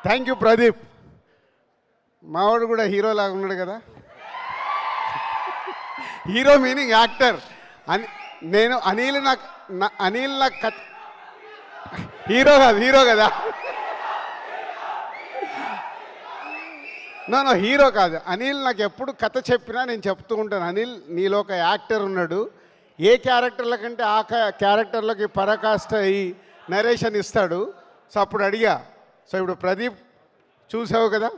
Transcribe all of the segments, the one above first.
Thank you Pradeep. మావాడు కూడా hero లాగా ఉన్నాడు కదా. Hero meaning actor. నేను అనిల్ నాకు హీరో కదా. నో హీరో కాదు. అనిల్ నాకు ఎప్పుడు కథ చెప్పినా నేను చెప్తూ ఉంటాను, అనిల్ నీలో ఒక యాక్టర్ ఉన్నాడు, ఏ క్యారెక్టర్ల కంటే ఆ క్యారెక్టర్లకి పరాకాష్ట అయ్యి నరేషన్ ఇస్తాడు. సో అప్పుడు అడిగా. సో ఇప్పుడు ప్రదీప్ చూసావు కదా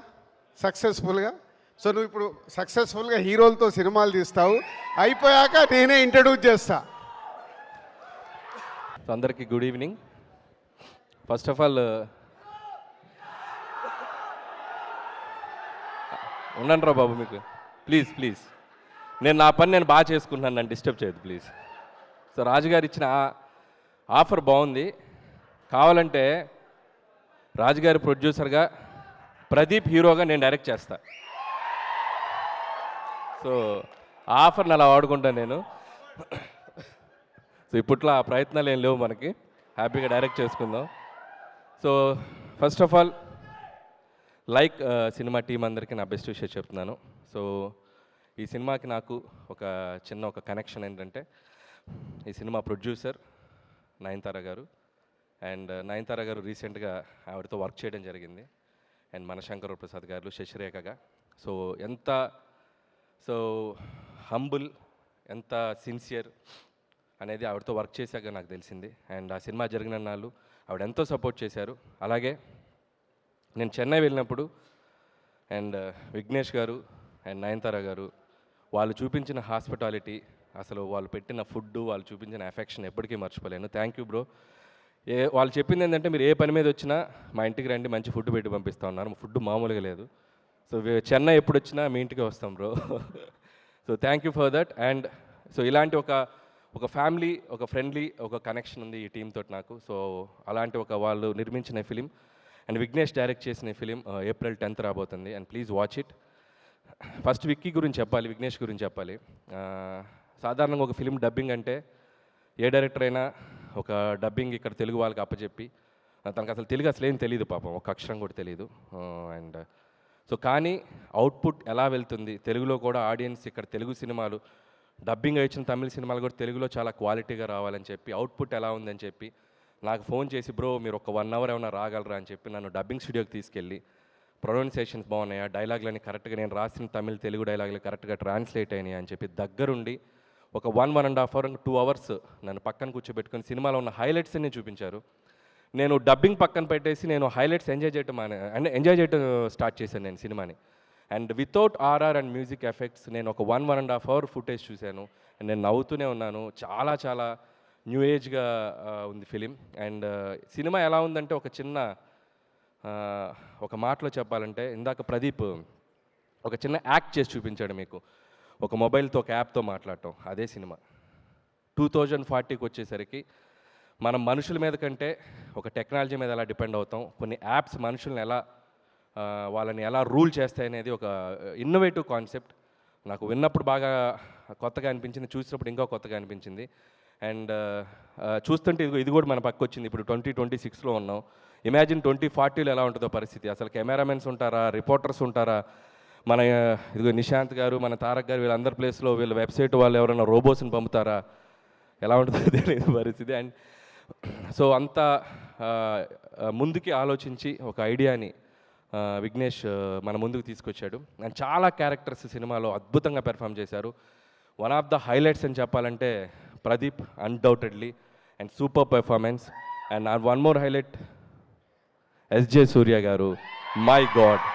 సక్సెస్ఫుల్గా. సో నువ్వు ఇప్పుడు సక్సెస్ఫుల్గా హీరోలతో సినిమాలు తీస్తావు, అయిపోయాక నేనే ఇంట్రడ్యూస్ చేస్తా. అందరికీ good evening. First of all ఉండండి రా బాబు, మీకు ప్లీజ్ నేను నా పని నేను బాగా చేసుకుంటున్నాను, నన్ను డిస్టర్బ్ చేయదు ప్లీజ్. సో రాజుగారు ఇచ్చిన ఆఫర్ బాగుంది. కావాలంటే రాజుగారి ప్రొడ్యూసర్గా, ప్రదీప్ హీరోగా నేను డైరెక్ట్ చేస్తా. సో ఆ ఆఫర్ని అలా వాడుకుంటాను నేను. సో ఇప్పట్లో ఆ ప్రయత్నాలు ఏం లేవు మనకి, హ్యాపీగా డైరెక్ట్ చేసుకుందాం. So first of all like cinema team అందరికీ నా బెస్ట్ విషయం చెప్తున్నాను. సో ఈ సినిమాకి నాకు ఒక కనెక్షన్ ఏంటంటే, ఈ సినిమా ప్రొడ్యూసర్ నయనతార గారు. అండ్ నయనతార గారు రీసెంట్గా ఆవిడతో వర్క్ చేయడం జరిగింది. అండ్ మనశంకర ప్రసాద్ గారు, శశిరేఖగా. సో హంబుల్, ఎంత సిన్సియర్ అనేది ఆవిడతో వర్క్ చేశాక నాకు తెలిసింది. అండ్ ఆ సినిమా జరిగిన నాళ్ళు ఆవిడ ఎంతో సపోర్ట్ చేశారు. అలాగే నేను చెన్నై వెళ్ళినప్పుడు అండ్ విఘ్నేష్ గారు అండ్ నయనతార గారు వాళ్ళు చూపించిన హాస్పిటాలిటీ, అసలు వాళ్ళు పెట్టిన ఫుడ్, వాళ్ళు చూపించిన ఎఫెక్షన్ ఎప్పటికీ మర్చిపోలేను. Thank you bro. వాళ్ళు చెప్పింది ఏంటంటే, మీరు ఏ పని మీద వచ్చినా మా ఇంటికి రండి, మంచి ఫుడ్ పెట్టి పంపిస్తూ ఉన్నారు. ఫుడ్ మామూలుగా లేదు. సో చెన్నై ఎప్పుడు వచ్చినా మీ ఇంటికి వస్తాం bro. So thank you for that. And so ఇలాంటి ఒక ఫ్యామిలీ, ఒక ఫ్రెండ్లీ ఒక కనెక్షన్ ఉంది ఈ టీమ్ తోటి నాకు. సో అలాంటి వాళ్ళు నిర్మించిన ఫిలిం అండ్ విఘ్నేష్ డైరెక్ట్ చేసిన ఫిలిం ఏప్రిల్ 10th రాబోతుంది. And please watch it. First Vicky గురించి చెప్పాలి, విఘ్నేష్ గురించి చెప్పాలి. సాధారణంగా ఒక ఫిలిం డబ్బింగ్ అంటే ఏ డైరెక్టర్ అయినా ఒక డబ్బింగ్ ఇక్కడ తెలుగు వాళ్ళకి అప్పచెప్పి, తనకు అసలు తెలుగు అసలు ఏం తెలియదు పాపం, ఒక అక్షరం కూడా తెలియదు. అండ్ సో కానీ అవుట్పుట్ ఎలా వెళ్తుంది, తెలుగులో కూడా ఆడియన్స్ ఇక్కడ తెలుగు సినిమాలు డబ్బింగ్ వచ్చిన తమిళ సినిమాలు కూడా తెలుగులో చాలా క్వాలిటీగా రావాలని చెప్పి, అవుట్పుట్ ఎలా ఉందని చెప్పి నాకు ఫోన్ చేసి, బ్రో మీరు ఒక 1 hour ఏమైనా రాగలరా అని చెప్పి నన్ను డబ్బింగ్ స్టూడియోకి తీసుకెళ్ళి, ప్రొనౌన్సియేషన్స్ బాగున్నాయా, డైలాగులని కరెక్ట్గా, నేను రాసిన తమిళ తెలుగు డైలాగులు కరెక్ట్గా ట్రాన్స్లేట్ అయినాయి అని చెప్పి దగ్గరుండి ఒక 1.5 hour 2 hours నన్ను పక్కన కూర్చోబెట్టుకొని సినిమాలో ఉన్న హైలైట్స్ అన్ని చూపించారు. నేను డబ్బింగ్ పక్కన పెట్టేసి నేను హైలైట్స్ ఎంజాయ్ చేయడం స్టార్ట్ చేశాను నేను సినిమాని. And without RR and music effects నేను ఒక 1.5 hour ఫుటేజ్ చూశాను. అండ్ నేను నవ్వుతూనే ఉన్నాను. చాలా చాలా న్యూ ఏజ్గా ఉంది ఫిలిం. అండ్ సినిమా ఎలా ఉందంటే, ఒక మాటలో చెప్పాలంటే, ఇందాక ప్రదీప్ ఒక చిన్న యాక్ట్ చేసి చూపించాడు మీకు, ఒక మొబైల్తో ఒక యాప్తో మాట్లాడటం. అదే సినిమా 2040కి వచ్చేసరికి మనం మనుషుల మీద కంటే ఒక టెక్నాలజీ మీద ఎలా డిపెండ్ అవుతాం, కొన్ని యాప్స్ మనుషుల్ని వాళ్ళని ఎలా రూల్ చేస్తాయనేది ఒక ఇన్నోవేటివ్ కాన్సెప్ట్. నాకు విన్నప్పుడు బాగా కొత్తగా అనిపించింది, చూసినప్పుడు ఇంకా కొత్తగా అనిపించింది. అండ్ చూస్తుంటే ఇది కూడా మన పక్క వచ్చింది. ఇప్పుడు 2026లో ఉన్నాం. ఇమాజిన్ 2040లో ఎలా ఉంటుందో పరిస్థితి. అసలు కెమెరామెన్స్ ఉంటారా, రిపోర్టర్స్ ఉంటారా, మన నిశాంత్ గారు, మన తారక్ గారు, వీళ్ళందరి ప్లేస్లో వీళ్ళ వెబ్సైట్ వాళ్ళు ఎవరైనా రోబోస్ని పంపుతారా, ఎలా ఉంటుందో తెలియదు పరిస్థితి. అండ్ సో అంతా ముందుకి ఆలోచించి ఒక ఐడియాని విఘ్నేష్ మన ముందుకు తీసుకొచ్చాడు. అండ్ చాలా క్యారెక్టర్స్ సినిమాలో అద్భుతంగా పెర్ఫామ్ చేశారు. వన్ ఆఫ్ ద హైలైట్స్ అని చెప్పాలంటే Pradeep, undoubtedly, and super performance. And one more highlight, SJ Surya గారు. మై గాడ్,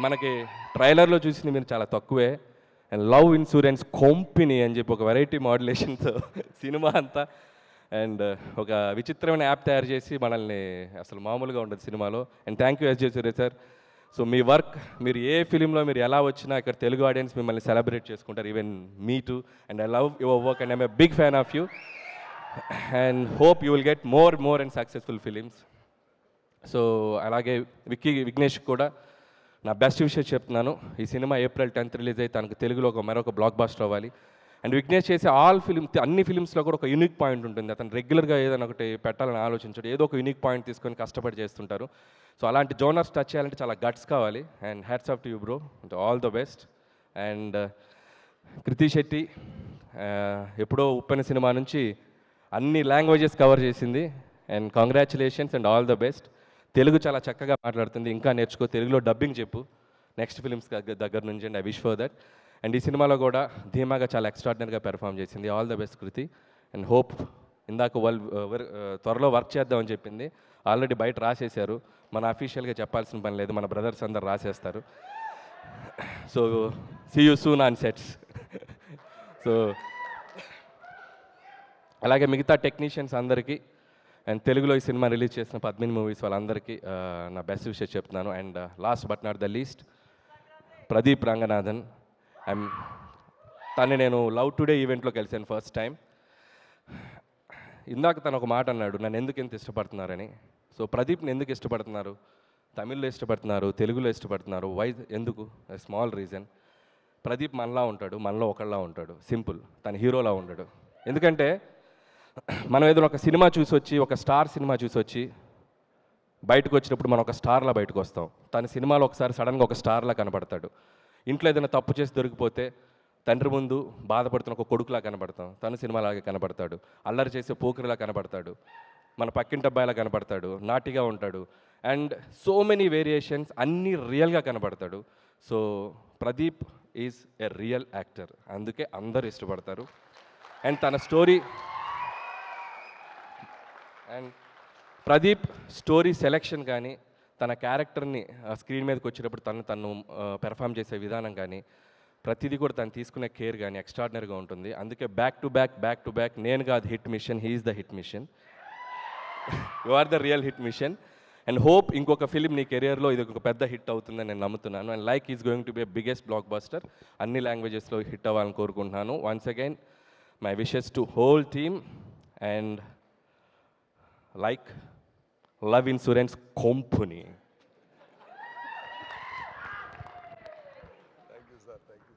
మనకి ట్రైలర్లో చూసింది మీరు చాలా తక్కువే. అండ్ లవ్ ఇన్సూరెన్స్ కంపెనీ అని చెప్పి ఒక వెరైటీ మాడ్యులేషన్తో సినిమా అంతా. అండ్ ఒక విచిత్రమైన యాప్ తయారు చేసి మనల్ని, అసలు మామూలుగా ఉండదు సినిమాలో. And thank you S J Surya sir. So మీ వర్క్, మీరు ఏ ఫిలింలో మీరు ఎలా వచ్చినా ఇక్కడ తెలుగు ఆడియన్స్ మిమ్మల్ని సెలబ్రేట్ చేసుకుంటారు, even me too. And I love your work and I'm a big fan of you. And hope you will get more and successful films. So అలాగే విఘ్నేష్ కూడా నా బెస్ట్ విషయం చెప్తున్నాను. ఈ సినిమా ఏప్రిల్ 10th రిలీజ్ అయితే తనకు తెలుగులో మరొక బ్లాక్ బాస్టర్ అవ్వాలి. అండ్ విఘ్నేష్ చేసే అన్ని ఫిలిమ్స్లో కూడా ఒక యూనిక్ పాయింట్ ఉంటుంది. అతను రెగ్యులర్గా ఏదైనా ఒకటి పెట్టాలని ఆలోచించడు, ఏదో ఒక యూనిక్ పాయింట్ తీసుకొని కష్టపడి చేస్తుంటారు. సో అలాంటి జోనర్స్ టచ్ చేయాలంటే చాలా గట్స్ కావాలి. And hats off to you bro, all the best. And Krithi Shetty ఎప్పుడో ఉప్పెన సినిమా నుంచి అన్ని లాంగ్వేజెస్ కవర్ చేసింది. And congratulations and all the best. Telugu చాలా చక్కగా మాట్లాడుతుంది, ఇంకా నేర్చుకో, తెలుగులో డబ్బింగ్ చెప్పు నెక్స్ట్ ఫిలిమ్స్ దగ్గర నుంచి. And I wish for that. And ఈ సినిమాలో కూడా ధీమాగా చాలా ఎక్స్ట్రాడినరీగా పెర్ఫామ్ చేసింది. All the best Kriti. And hope ఇందాక వాళ్ళు త్వరలో వర్క్ చేద్దామని చెప్పింది, ఆల్రెడీ బయట రాసేశారు. మన అఫీషియల్గా చెప్పాల్సిన పని లేదు, మన బ్రదర్స్ అందరు రాసేస్తారు. So see you soon on sets. So అలాగే మిగతా టెక్నీషియన్స్ అందరికీ అండ్ తెలుగులో ఈ సినిమా రిలీజ్ చేసిన పద్మిని మూవీస్ వాళ్ళందరికీ నా బెస్ట్ విషయం చెప్తున్నాను. And last but not the least, Pradeep Ranganathan. తను నేను లవ్ టుడే ఈవెంట్లో కలిసాను ఫస్ట్ టైం. ఇందాక తను ఒక మాట అన్నాడు, నన్ను ఎందుకు ఇంత ఇష్టపడుతున్నారని. సో ప్రదీప్ని ఎందుకు ఇష్టపడుతున్నారు, తమిళ్లో ఇష్టపడుతున్నారు, తెలుగులో ఇష్టపడుతున్నారు, వై, ఎందుకు? Small reason. ప్రదీప్ మనలా ఉంటాడు, మనలో ఒకళ్ళలా ఉంటాడు, సింపుల్. తను హీరోలా ఉండడు. ఎందుకంటే మనం ఏదైనా ఒక సినిమా చూసి వచ్చి, ఒక స్టార్ సినిమా చూసి వచ్చి బయటకు వచ్చినప్పుడు మనం ఒక స్టార్లా బయటకు వస్తాం. తన సినిమాలో ఒకసారి సడన్గా ఒక స్టార్లా కనపడతాడు. ఇంట్లో ఏదైనా తప్పు చేసి దొరికిపోతే తండ్రి ముందు బాధపడుతున్న ఒక కొడుకులా కనపడతాం. తను సినిమాలాగే కనపడతాడు. అల్లరి చేసే పోకిరిలా కనపడతాడు, మన పక్కింటి అబ్బాయిలా కనపడతాడు, నాటిగా ఉంటాడు. అండ్ సో మెనీ వేరియేషన్స్, అన్నీ రియల్గా కనపడతాడు. So Pradeep is a real actor, అందుకే అందరూ ఇష్టపడతారు. అండ్ తన story and Pradeep story selection కానీ, తన క్యారెక్టర్ని స్క్రీన్ మీదకి వచ్చినప్పుడు తను పెర్ఫామ్ చేసే విధానం కానీ, ప్రతిదీ కూడా తను తీసుకునే కేర్ కానీ ఎక్స్ట్రాడినరీగా ఉంటుంది. అందుకే బ్యాక్ టు బ్యాక్ నేను కాదు hit machine, he's the hit machine. You are the real hit machine. And hope ఇంకొక ఫిలిం నీ కెరియర్లో ఇది ఒక పెద్ద హిట్ అవుతుందని నేను నమ్ముతున్నాను. And like is going to be biggest blockbuster. అన్ని లాంగ్వేజెస్లో హిట్ అవ్వాలని కోరుకుంటున్నాను. Once again my wishes to whole team. And like love insurance company.